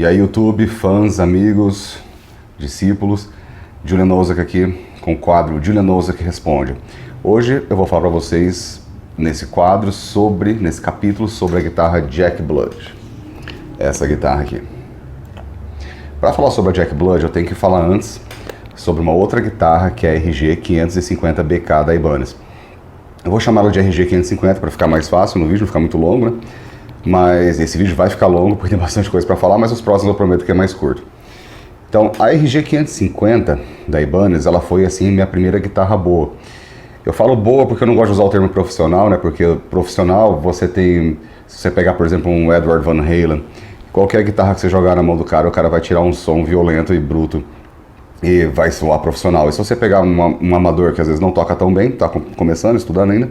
E aí, YouTube, fãs, amigos, discípulos, Julian Ozak aqui com o quadro Julian Ozak Responde. Hoje eu vou falar para vocês nesse capítulo sobre a guitarra Jack Blood. Essa guitarra aqui. Para falar sobre a Jack Blood, eu tenho que falar antes sobre uma outra guitarra que é a RG 550 BK da Ibanez. Eu vou chamá-la de RG 550 para ficar mais fácil no vídeo, não ficar muito longo, né? Mas esse vídeo vai ficar longo porque tem bastante coisa para falar, mas os próximos eu prometo que é mais curto. Então, a RG 550 da Ibanez, ela foi assim minha primeira guitarra boa. Eu falo boa porque eu não gosto de usar o termo profissional, né? Porque profissional, você tem, se você pegar, por exemplo, um Edward Van Halen, qualquer guitarra que você jogar na mão do cara, o cara vai tirar um som violento e bruto e vai soar profissional. E se você pegar um amador que às vezes não toca tão bem, tá começando, estudando ainda,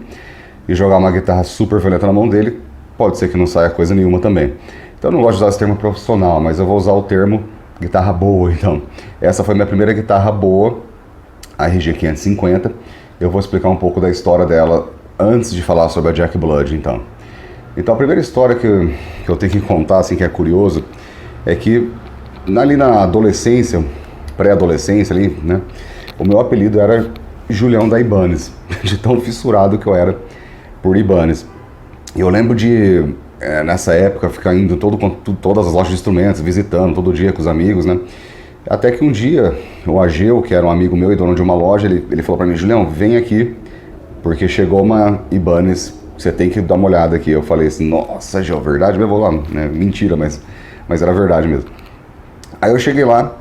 e jogar uma guitarra super violenta na mão dele, pode ser que não saia coisa nenhuma também. Então eu não gosto de usar esse termo profissional, mas eu vou usar o termo guitarra boa. Então, essa foi minha primeira guitarra boa, a RG 550. Eu vou explicar um pouco da história dela antes de falar sobre a Jack Blood, então. Então a primeira história que eu tenho que contar, assim, que é curioso, é que ali na adolescência, pré-adolescência ali, né, o meu apelido era Julião da Ibanez, de tão fissurado que eu era por Ibanez. E eu lembro de, nessa época, ficar indo todas as lojas de instrumentos, visitando todo dia com os amigos, né? Até que um dia, o Ageu, que era um amigo meu e dono de uma loja, ele falou pra mim: Julião, vem aqui, porque chegou uma Ibanez, você tem que dar uma olhada aqui. Eu falei assim: nossa, Ageu, verdade mesmo? Vou lá, né? Mentira, mas era verdade mesmo. Aí eu cheguei lá,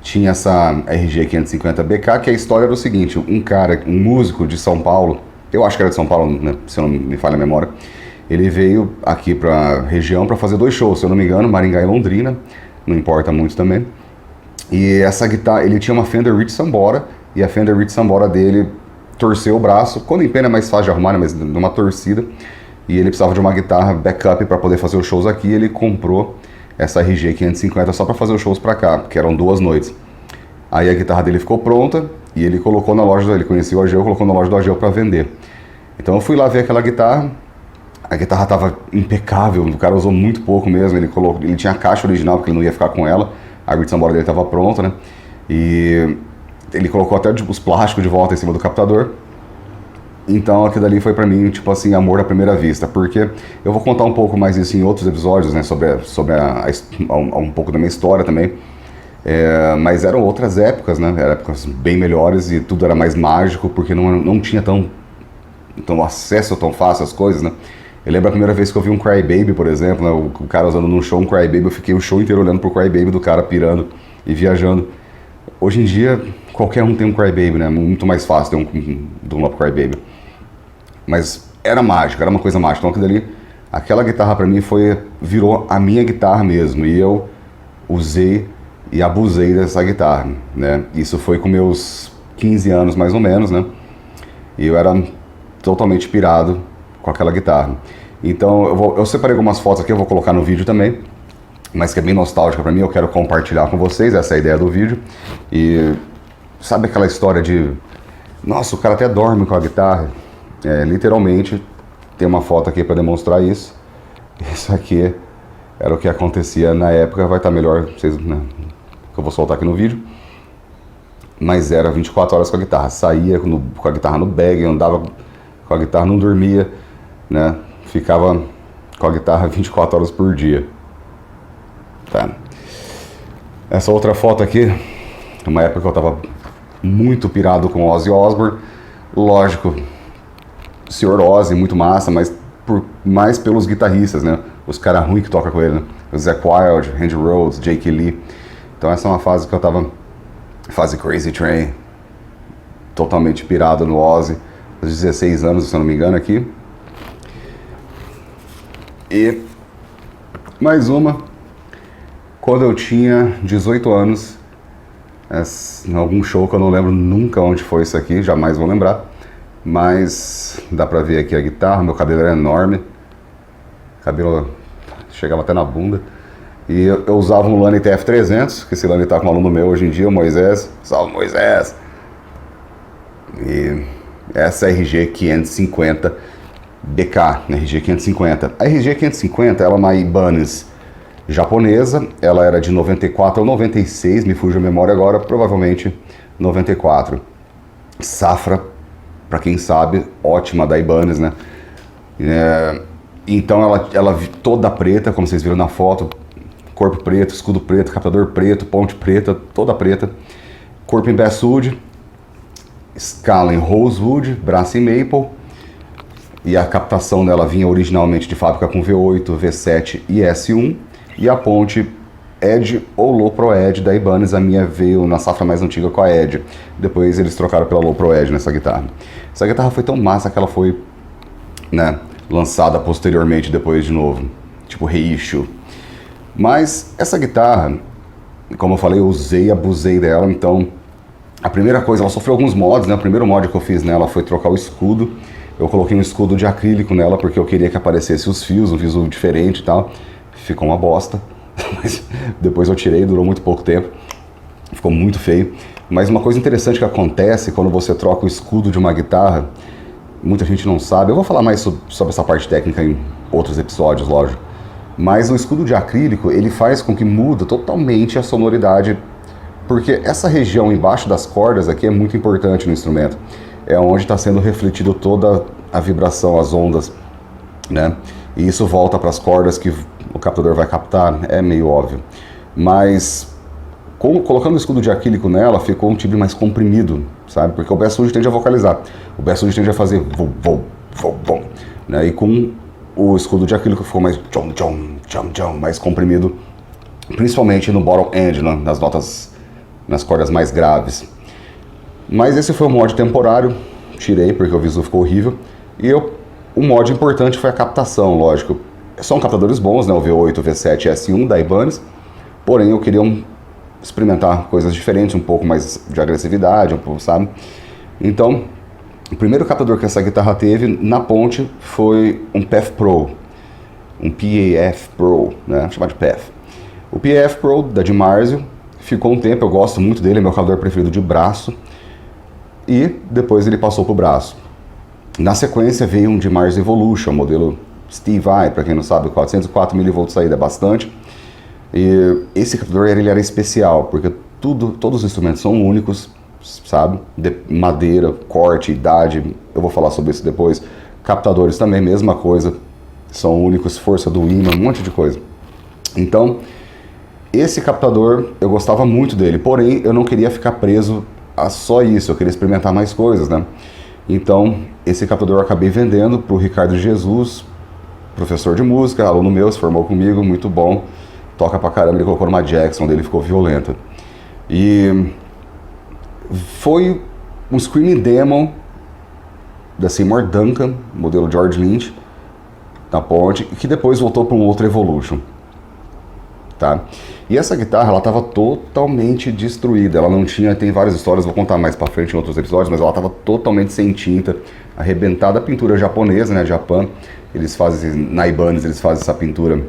tinha essa RG 550 BK, que a história era o seguinte: um músico de São Paulo, eu acho que era de São Paulo, né, se eu não me falha a memória, ele veio aqui pra região para fazer 2 shows, se eu não me engano, Maringá e Londrina, não importa muito também. E essa guitarra, ele tinha uma Fender Rich Sambora, e a Fender Rich Sambora dele torceu o braço, quando em pena é mais fácil de arrumar, né, mas numa torcida, e ele precisava de uma guitarra backup para poder fazer os shows aqui, e ele comprou essa RG 550 só para fazer os shows para cá, porque eram 2 noites. Aí a guitarra dele ficou pronta, e ele colocou na loja, ele conhecia o Ageu, colocou na loja do Ageu para vender. Então eu fui lá ver aquela guitarra, a guitarra estava impecável, o cara usou muito pouco mesmo, ele tinha a caixa original, porque ele não ia ficar com ela, a Rich Sambora dele estava pronta, né? E ele colocou até os plásticos de volta em cima do captador. Então aquilo ali foi pra mim, tipo assim, amor à primeira vista, porque eu vou contar um pouco mais isso em outros episódios, né, sobre um pouco da minha história também. Mas eram outras épocas, né? Eram épocas bem melhores e tudo era mais mágico, porque não tinha tão acesso tão fácil às coisas, né? Eu lembro a primeira vez que eu vi um Crybaby, por exemplo, né, o cara usando num show um Crybaby, eu fiquei o show inteiro olhando pro Crybaby do cara pirando e viajando. Hoje em dia, qualquer um tem um Crybaby, né? Muito mais fácil ter um Dunlop Crybaby. Mas era mágico, era uma coisa mágica. Então aquela guitarra pra mim virou a minha guitarra mesmo. E eu usei e abusei dessa guitarra, né? Isso foi com meus 15 anos mais ou menos, né? E eu era totalmente pirado com aquela guitarra. Então eu separei algumas fotos aqui, eu vou colocar no vídeo também, mas que é bem nostálgica pra mim, eu quero compartilhar com vocês, essa é a ideia do vídeo. E sabe aquela história de, nossa, o cara até dorme com a guitarra? Literalmente, tem uma foto aqui para demonstrar isso. Isso aqui era o que acontecia na época, vai estar melhor, vocês, né, que eu vou soltar aqui no vídeo. Mas era 24 horas com a guitarra, saía com a guitarra no bag, andava com a guitarra, não dormia, né? Ficava com a guitarra 24 horas por dia. Tá. Essa outra foto aqui, uma época que eu tava muito pirado com Ozzy Osbourne. Lógico, Sr. Ozzy, muito massa, mas mais pelos guitarristas, né? Os caras ruins que tocam com ele, né? O Zakk Wylde, Randy Rhoads, Jake Lee. Então essa é uma fase que eu tava, fase Crazy Train, totalmente pirado no Ozzy, aos 16 anos, se eu não me engano, aqui. E mais uma, quando eu tinha 18 anos, em algum show que eu não lembro nunca onde foi isso aqui, jamais vou lembrar, mas dá pra ver aqui a guitarra, meu cabelo era enorme, cabelo chegava até na bunda, e eu usava um Lane TF300, que esse Lane tá com um aluno meu hoje em dia, o Moisés, salve Moisés, e essa é a RG 550 BK, RG 550. A RG 550, ela é uma Ibanez japonesa, ela era de 94 ou 96, me fugiu a memória agora, provavelmente 94. Safra, para quem sabe, ótima da Ibanez, né? Então ela toda preta, como vocês viram na foto, corpo preto, escudo preto, captador preto, ponte preta, toda preta, corpo em basswood, escala em rosewood, braço em maple, e a captação dela vinha originalmente de fábrica com V8, V7 e S1, e a ponte Edge ou Low Pro Edge da Ibanez, a minha veio na safra mais antiga com a Edge, depois eles trocaram pela Low Pro Edge nessa guitarra. Essa guitarra foi tão massa que ela foi, né, lançada posteriormente depois de novo, tipo reissue. Mas essa guitarra, como eu falei, eu usei e abusei dela, então a primeira coisa, ela sofreu alguns mods, né? O primeiro mod que eu fiz nela foi trocar o escudo. Eu coloquei um escudo de acrílico nela porque eu queria que aparecesse os fios, um visual diferente e tal. Ficou uma bosta, mas depois eu tirei, durou muito pouco tempo. Ficou muito feio. Mas uma coisa interessante que acontece quando você troca o escudo de uma guitarra, muita gente não sabe, eu vou falar mais sobre essa parte técnica em outros episódios, lógico. Mas o escudo de acrílico, ele faz com que muda totalmente a sonoridade, porque essa região embaixo das cordas aqui é muito importante no instrumento. É onde está sendo refletido toda a vibração, as ondas, né? E isso volta para as cordas que o captador vai captar, é meio óbvio. Mas colocando o escudo de acrílico nela, ficou um timbre mais comprimido, sabe? Porque o basswood tende a vocalizar, o basswood tende a fazer vom, vom, vom, vom, né? E com o escudo de acrílico ficou mais jom, jom, jom, jom, mais comprimido, principalmente no bottom end, né? Nas notas, nas cordas mais graves. Mas esse foi um mod temporário, tirei porque o visual ficou horrível. E o mod importante foi a captação, lógico. São captadores bons, né? O V8, o V7 e S1 da Ibanez. Porém, eu queria experimentar coisas diferentes, um pouco mais de agressividade, um pouco, sabe? Então, o primeiro captador que essa guitarra teve na ponte foi um PAF Pro. Um PAF Pro, né? Vamos chamar de PAF. O PAF Pro da DiMarzio ficou um tempo, eu gosto muito dele, é meu captador preferido de braço. E depois ele passou para o braço. Na sequência veio um DiMarzio Evolution, modelo Steve Vai, para quem não sabe, 404 mV saída, é bastante. E esse captador ele era especial, porque todos os instrumentos são únicos, sabe? De madeira, corte, idade, eu vou falar sobre isso depois. Captadores também, mesma coisa, são únicos, força do ímã, um monte de coisa. Então, esse captador, eu gostava muito dele, porém eu não queria ficar preso a só isso, eu queria experimentar mais coisas, né? Então, esse captador eu acabei vendendo para o Ricardo Jesus, professor de música, aluno meu, se formou comigo, muito bom, toca pra caramba, ele colocou numa Jackson, dele ficou violenta. E foi um Screaming Demon da Seymour Duncan, modelo George Lynch, na ponte, que depois voltou para um outro Evolution. Tá? E essa guitarra, ela estava totalmente destruída, ela não tinha, tem várias histórias, vou contar mais pra frente em outros episódios, mas ela estava totalmente sem tinta, arrebentada. A pintura japonesa, né, Japan, eles fazem, na Ibanez, eles fazem essa pintura,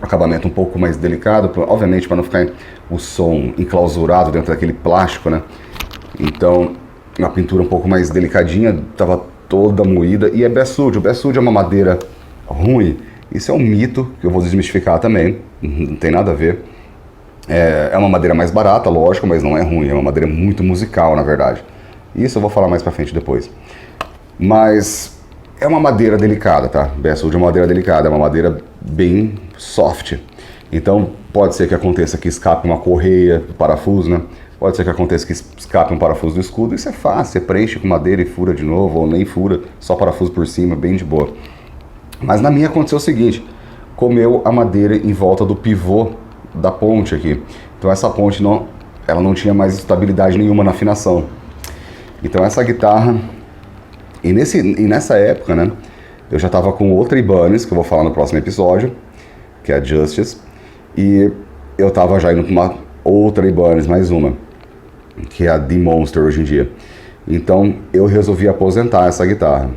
acabamento um pouco mais delicado, obviamente para não ficar o som enclausurado dentro daquele plástico, né, então, uma pintura um pouco mais delicadinha, estava toda moída, e é basswood, o basswood é uma madeira ruim. Isso é um mito que eu vou desmistificar também, não tem nada a ver. É uma madeira mais barata, lógico, mas não é ruim, é uma madeira muito musical, na verdade. Isso eu vou falar mais pra frente depois. Mas é uma madeira delicada, tá? Basswood é uma madeira delicada, é uma madeira bem soft. Então pode ser que aconteça que escape uma correia do parafuso, né? Pode ser que aconteça que escape um parafuso do escudo, isso é fácil, você preenche com madeira e fura de novo, ou nem fura, só parafuso por cima, bem de boa. Mas na minha aconteceu o seguinte, comeu a madeira em volta do pivô da ponte aqui. Então essa ponte ela não tinha mais estabilidade nenhuma na afinação. Então essa guitarra, e nessa época, né, eu já estava com outra Ibanez, que eu vou falar no próximo episódio, que é a Justice, e eu estava já indo para uma outra Ibanez, mais uma, que é a D-Monster hoje em dia. Então eu resolvi aposentar essa guitarra,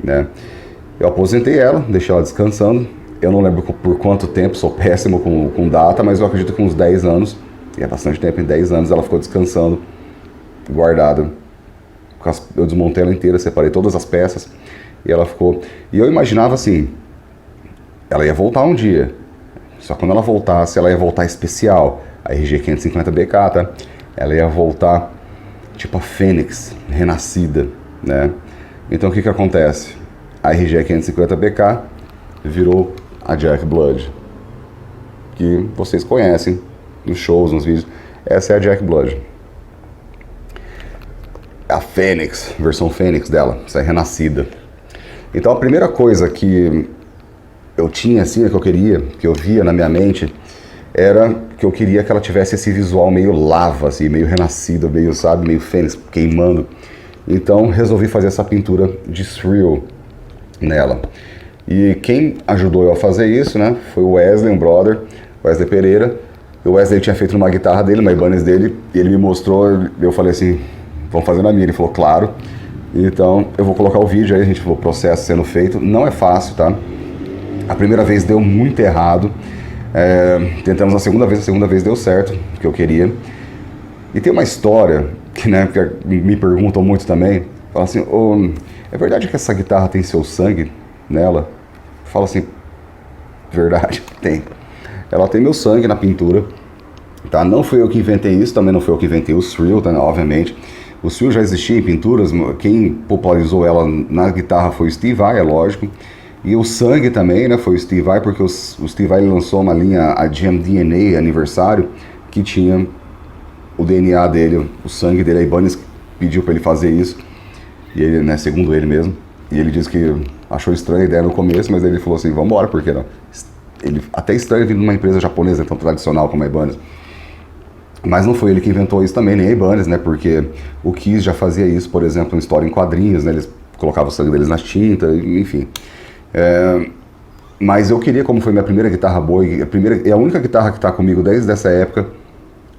né? Eu aposentei ela, deixei ela descansando. Eu não lembro por quanto tempo, sou péssimo com data, mas eu acredito que uns 10 anos, e é bastante tempo, em 10 anos ela ficou descansando, guardada. Eu desmontei ela inteira, separei todas as peças, e ela ficou... E eu imaginava assim, ela ia voltar um dia, Só que quando ela voltasse, ela ia voltar especial. A RG 550BK, tá? Ela ia voltar tipo a Fênix, renascida, né? Então o que acontece? A RG 550BK virou a Jack Blood, que vocês conhecem nos shows, nos vídeos. Essa é a Jack Blood. A Fênix, versão Fênix dela, essa é renascida. Então a primeira coisa que eu tinha assim, que eu queria, que eu via na minha mente, era que eu queria que ela tivesse esse visual meio lava, assim, meio renascido, meio, sabe, meio Fênix, queimando. Então resolvi fazer essa pintura de Thrill nela. E quem ajudou eu a fazer isso, né, foi o Wesley, um brother, Wesley Pereira. O Wesley tinha feito uma guitarra dele, uma Ibanez dele, e ele me mostrou, eu falei assim, vamos fazer na minha. Ele falou, claro. Então eu vou colocar o vídeo aí, a gente falou, o processo sendo feito. Não é fácil, tá? A primeira vez deu muito errado. Tentamos a segunda vez deu certo, que eu queria. E tem uma história que, né, que me perguntam muito também. Fala assim, é verdade que essa guitarra tem seu sangue nela? Fala assim, verdade, tem. Ela tem meu sangue na pintura, tá? Não fui eu que inventei isso, também não fui eu que inventei o Thrill, tá? Obviamente. O Thrill já existia em pinturas, quem popularizou ela na guitarra foi o Steve Vai, é lógico. E o sangue também, né, foi o Steve Vai, porque o Steve Vai lançou uma linha, a Jam DNA aniversário, que tinha o DNA dele, o sangue dele. A Ibanez pediu para ele fazer isso, e ele, né, segundo ele mesmo, e ele disse que achou estranha a ideia no começo, mas ele falou assim, vamos embora, por que não? Ele até estranho vir de uma empresa japonesa tão tradicional como a Ibanez. Mas não foi ele que inventou isso também, nem a Ibanez, né? Porque o Kiss já fazia isso, por exemplo, em História em Quadrinhos, né? Eles colocavam o sangue deles na tinta, enfim. Mas eu queria, como foi minha primeira guitarra boa, é a única guitarra que está comigo desde essa época,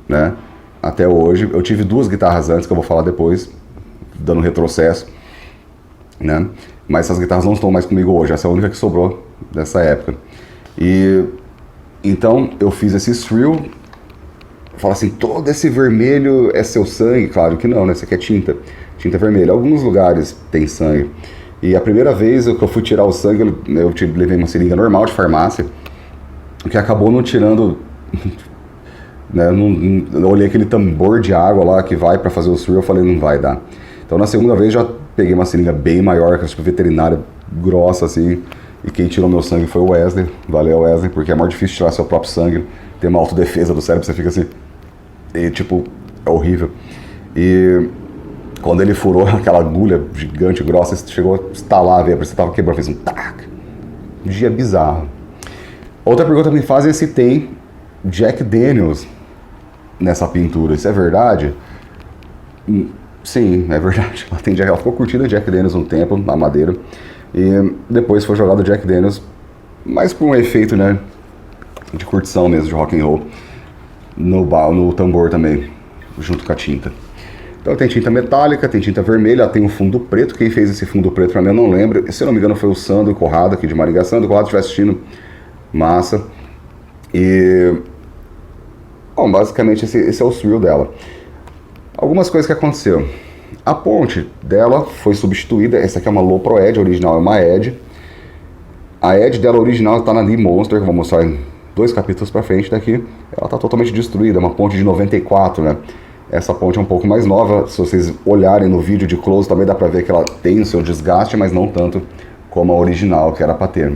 né? Até hoje. Eu tive duas guitarras antes, que eu vou falar depois, dando retrocesso, né? Mas essas guitarras não estão mais comigo hoje, essa é a única que sobrou dessa época. E então eu fiz esse Thrill. Fala assim, todo esse vermelho é seu sangue? Claro que não, né? Isso aqui é tinta vermelha. Alguns lugares tem sangue. E a primeira vez que eu fui tirar o sangue, eu levei uma seringa normal de farmácia, que acabou não tirando, né? Eu olhei aquele tambor de água lá que vai pra fazer o Thrill, eu falei, não vai dar. Então na segunda vez já peguei uma seringa bem maior, que é tipo veterinária, grossa assim, e quem tirou meu sangue foi o Wesley. Valeu, Wesley, porque é mais difícil tirar seu próprio sangue, tem uma autodefesa do cérebro, você fica assim, e tipo, é horrível. E quando ele furou aquela agulha gigante, grossa, chegou a estalar, velho, você tava quebrando, fez um tac. Um dia bizarro. Outra pergunta que me fazem é se tem Jack Daniels nessa pintura. Isso é verdade? Sim, é verdade. Ela ficou curtida Jack Daniels um tempo, na madeira. E depois foi jogado Jack Daniels, mais por um efeito, né, de curtição mesmo, de rock and roll, no tambor também, junto com a tinta. Então tem tinta metálica, tem tinta vermelha, tem um fundo preto. Quem fez esse fundo preto pra mim eu não lembro. Se eu não me engano foi o Sandro Corrado aqui de Maringá. Sandro Corrado, estiver assistindo, massa. E bom, basicamente esse é o Thrill dela. Algumas coisas que aconteceram. A ponte dela foi substituída. Essa aqui é uma Low Pro Edge, a original é uma Edge. A Edge dela original está na Lee Monster, que eu vou mostrar em 2 capítulos pra frente daqui. Ela está totalmente destruída, é uma ponte de 94, né? Essa ponte é um pouco mais nova. Se vocês olharem no vídeo de close também dá pra ver que ela tem o seu desgaste, mas não tanto como a original, que era pra ter,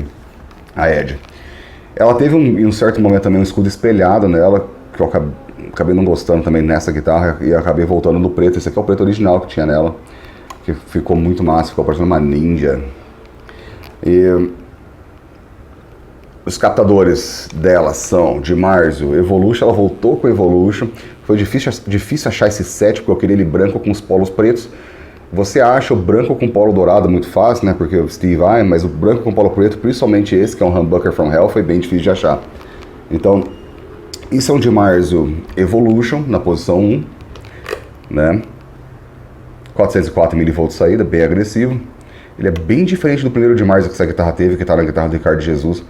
a Edge. Ela teve em um certo momento também um escudo espelhado nela, que eu acabei não gostando também nessa guitarra, e acabei voltando no preto. Esse aqui é o preto original que tinha nela, que ficou muito massa, ficou parecendo uma ninja. E os captadores dela são de Marzo, Evolution. Ela voltou com Evolution. Foi difícil achar esse set, porque eu queria ele branco com os polos pretos. Você acha o branco com polo dourado muito fácil, né? Porque o Steve Vai, mas o branco com polo preto, principalmente esse, que é um Humbucker from Hell, foi bem difícil de achar. Então, isso é um de Marzo Evolution, na posição 1, né? 404 mV de saída, bem agressivo. Ele é bem diferente do primeiro de Marzo que essa guitarra teve, que tá na guitarra do Ricardo Jesus,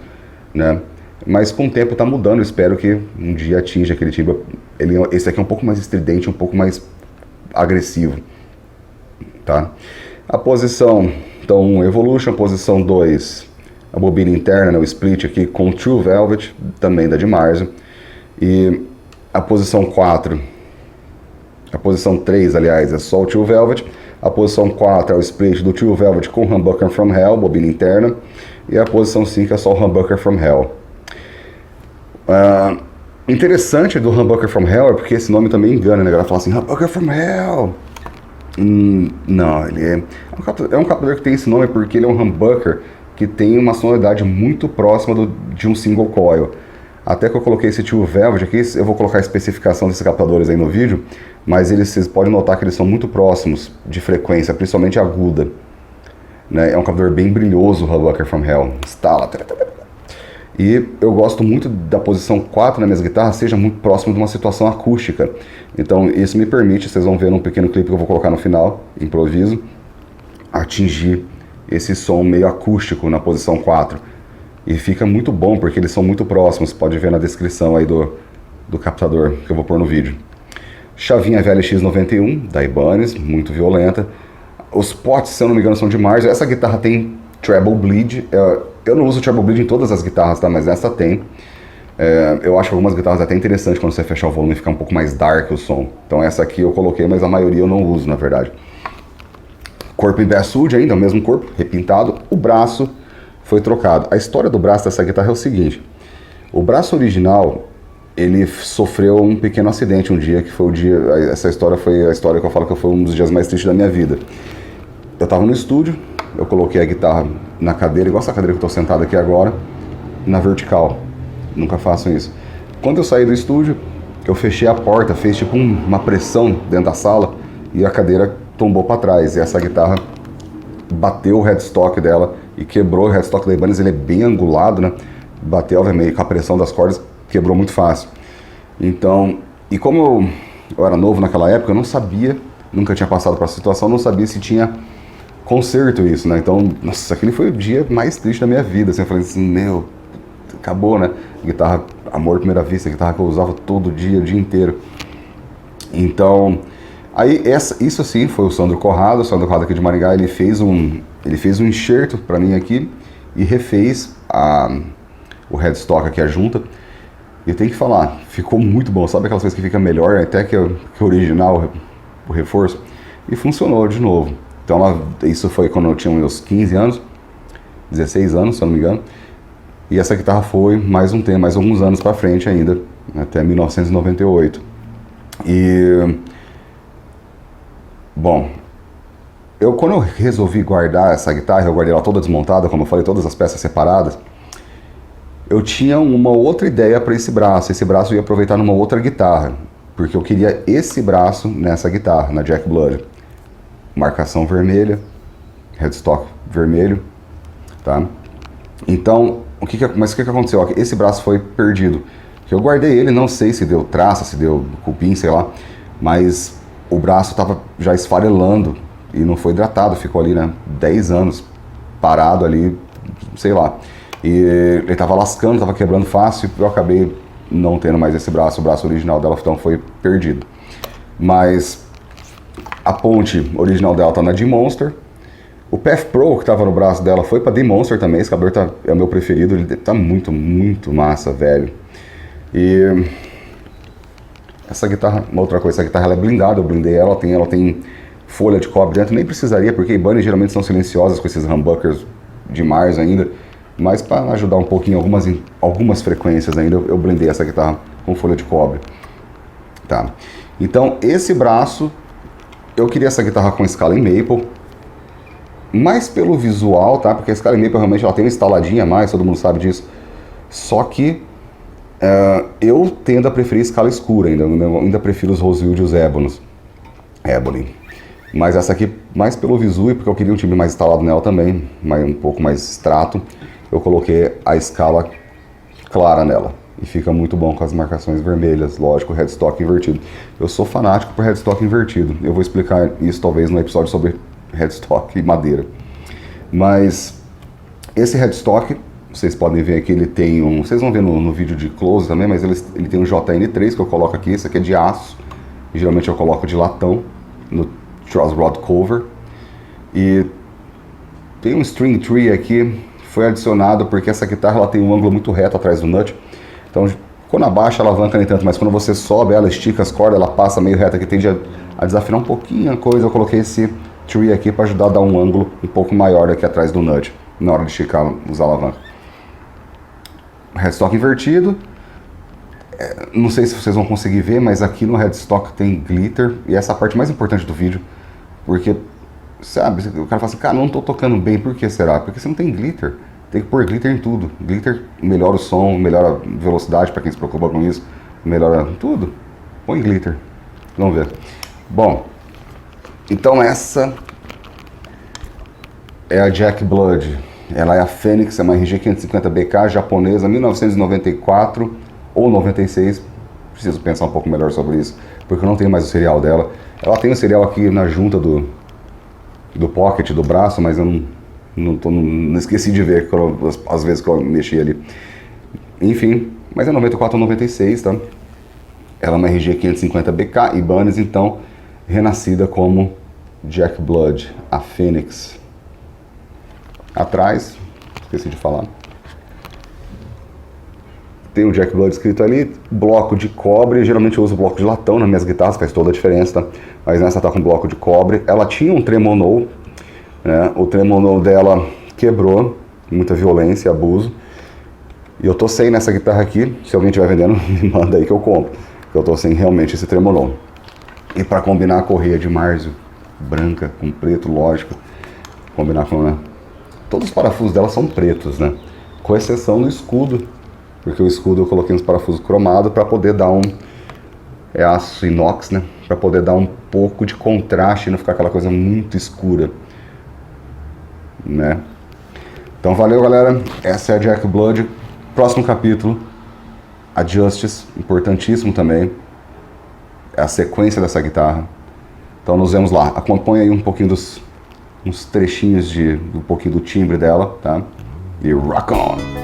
né? Mas com o tempo tá mudando, eu espero que um dia atinja aquele timbre. Esse aqui é um pouco mais estridente, um pouco mais agressivo, tá? A posição, então, 1, Evolution, posição 2, a bobina interna, né, o split aqui com True Velvet, também da Dimarzio. E a posição 4, a posição 3, aliás, é só o True Velvet. A posição 4 é o split do True Velvet com Humbucker from Hell, bobina interna. E a posição 5 é só o Humbucker from Hell. Interessante do Humbucker from Hell é porque esse nome também engana, né? A galera fala assim, Humbucker from Hell. Não, ele é um captador que tem esse nome porque ele é um humbucker que tem uma sonoridade muito próxima de um single coil. Até que eu coloquei esse True Velvet aqui, eu vou colocar a especificação desses captadores aí no vídeo, mas vocês podem notar que eles são muito próximos de frequência, principalmente aguda. Né? É um captador bem brilhoso, o Humbucker from Hell. Instala. E eu gosto muito da posição 4 nas minhas guitarras, seja muito próximo de uma situação acústica. Então isso me permite, vocês vão ver num pequeno clipe que eu vou colocar no final, improviso, atingir esse som meio acústico na posição 4. E fica muito bom, porque eles são muito próximos, pode ver na descrição aí do captador que eu vou pôr no vídeo. Chavinha VLX91, da Ibanez, muito violenta. Os pots, se eu não me engano, são de Mars. Essa guitarra tem treble bleed. Eu não uso treble bleed em todas as guitarras, tá? Mas essa tem. Eu acho algumas guitarras até interessantes quando você fechar o volume e ficar um pouco mais dark o som. Então essa aqui eu coloquei, mas a maioria eu não uso, na verdade. Corpo em basswood ainda, o mesmo corpo, repintado. O braço foi trocado. A história do braço dessa guitarra é o seguinte. O braço original, ele sofreu um pequeno acidente um dia, que foi o dia... Essa história foi a história que eu falo que foi um dos dias mais tristes da minha vida. Eu tava no estúdio, eu coloquei a guitarra na cadeira, igual essa cadeira que eu tô sentado aqui agora, na vertical. Nunca faço isso. Quando eu saí do estúdio, eu fechei a porta, fez tipo uma pressão dentro da sala e a cadeira tombou para trás. E essa guitarra bateu o headstock dela e quebrou o headstock da Ibanez. Ele é bem angulado, né? Bateu, obviamente, com a pressão das cordas, quebrou muito fácil. Então, e como eu era novo naquela época, eu não sabia, nunca tinha passado por essa situação, não sabia se tinha conserto isso, né? Então, nossa, aquele foi o dia mais triste da minha vida. Assim, eu falei assim, meu, acabou, né? Guitarra, amor à primeira vista, guitarra que eu usava todo dia, o dia inteiro. Então, aí isso assim foi o Sandro Corrado aqui de Maringá, ele fez um enxerto pra mim aqui e refez o headstock aqui, a junta. E eu tenho que falar, ficou muito bom. Sabe aquelas coisas que fica melhor até que o original, o reforço? E funcionou de novo. Então isso foi quando eu tinha meus 15 anos, 16 anos, se eu não me engano. E essa guitarra foi mais um tempo, mais alguns anos pra frente ainda, até 1998. E... Bom, quando eu resolvi guardar essa guitarra, eu guardei ela toda desmontada, como eu falei, todas as peças separadas. Eu tinha uma outra ideia para esse braço. Esse braço eu ia aproveitar numa outra guitarra, porque eu queria esse braço nessa guitarra, na Jack Blood. Marcação vermelha, headstock vermelho, tá? Então, mas o que aconteceu? Esse braço foi perdido. Eu guardei ele, não sei se deu traça, se deu cupim, sei lá, mas o braço estava já esfarelando e não foi hidratado, ficou ali, né, 10 anos parado ali, sei lá. E ele estava lascando, estava quebrando fácil, eu acabei não tendo mais esse braço, o braço original dela então foi perdido. Mas a ponte original dela tá na D-Monster. O Path Pro que estava no braço dela foi para D-Monster também, esse cabelo é o meu preferido, ele tá muito, muito massa, velho. E essa guitarra, uma outra coisa, essa guitarra ela é blindada, eu blindei ela tem folha de cobre dentro, nem precisaria, porque Ibanez geralmente são silenciosas com esses humbuckers de Mars ainda, mas para ajudar um pouquinho algumas frequências ainda, eu blindei essa guitarra com folha de cobre. Tá. Então esse braço, eu queria essa guitarra com escala em maple, mais pelo visual, tá? Porque a escala em maple realmente ela tem uma instaladinha a mais, todo mundo sabe disso. Só que eu tendo a preferir escala escura ainda prefiro os Rosewood e os Ebony. Mas essa aqui, mais pelo visual e porque eu queria um timbre mais instalado nela também, um pouco mais extrato, eu coloquei a escala clara nela. E fica muito bom com as marcações vermelhas, lógico, headstock invertido. Eu sou fanático por headstock invertido. Eu vou explicar isso talvez no episódio sobre headstock e madeira. Mas esse headstock, vocês podem ver aqui, ele tem vocês vão ver no vídeo de close também, mas ele tem um JN3 que eu coloco aqui, esse aqui é de aço. E geralmente eu coloco de latão no Truss Rod Cover. E tem um string tree aqui foi adicionado porque essa guitarra ela tem um ângulo muito reto atrás do nut. Então, quando abaixa a alavanca nem tanto, mas quando você sobe ela, estica as cordas, ela passa meio reta, que tende a desafinar um pouquinho a coisa. Eu coloquei esse tree aqui para ajudar a dar um ângulo um pouco maior aqui atrás do nut, na hora de esticar os alavancas. Headstock invertido. Não sei se vocês vão conseguir ver, mas aqui no headstock tem glitter, e essa é a parte mais importante do vídeo, porque, sabe, o cara fala assim, cara, não tô tocando bem, por que será? Porque você não tem glitter, tem que pôr glitter em tudo. Glitter melhora o som, melhora a velocidade, para quem se preocupa com isso, melhora tudo. Põe glitter, vamos ver. Bom, então essa é a Jack Blood, ela é a Phoenix, é uma RG 550BK japonesa, 1994 ou 96, preciso pensar um pouco melhor sobre isso, porque eu não tenho mais o serial dela. Ela tem o serial aqui na junta do pocket, do braço, mas eu não esqueci de ver às vezes que eu mexi ali. Enfim, mas é 94 ou 96, tá? Ela é uma RG 550BK Ibanez, então, renascida como Jack Blood, a Phoenix. Atrás, esqueci de falar, tem um Jack Blood escrito ali, bloco de cobre. Geralmente eu uso bloco de latão nas minhas guitarras, faz toda a diferença, tá? Mas nessa tá com bloco de cobre. Ela tinha um tremolo, né? O tremolo dela quebrou, muita violência, abuso. E eu tô sem nessa guitarra aqui, se alguém estiver vendendo, me manda aí que eu compro. Eu tô sem realmente esse tremolo. E para combinar a correia de Marzio, branca com preto, lógico, combinar com, né? Todos os parafusos dela são pretos, né? Com exceção do escudo, porque o escudo eu coloquei uns parafusos cromados para poder dar é aço inox, né? Para poder dar um pouco de contraste e não ficar aquela coisa muito escura, né? Então valeu, galera. Essa é a Jack Blood. Próximo capítulo, a Justice, importantíssimo também. É a sequência dessa guitarra. Então nos vemos lá. Acompanha aí um pouquinho uns trechinhos um pouquinho do timbre dela, tá? E rock on!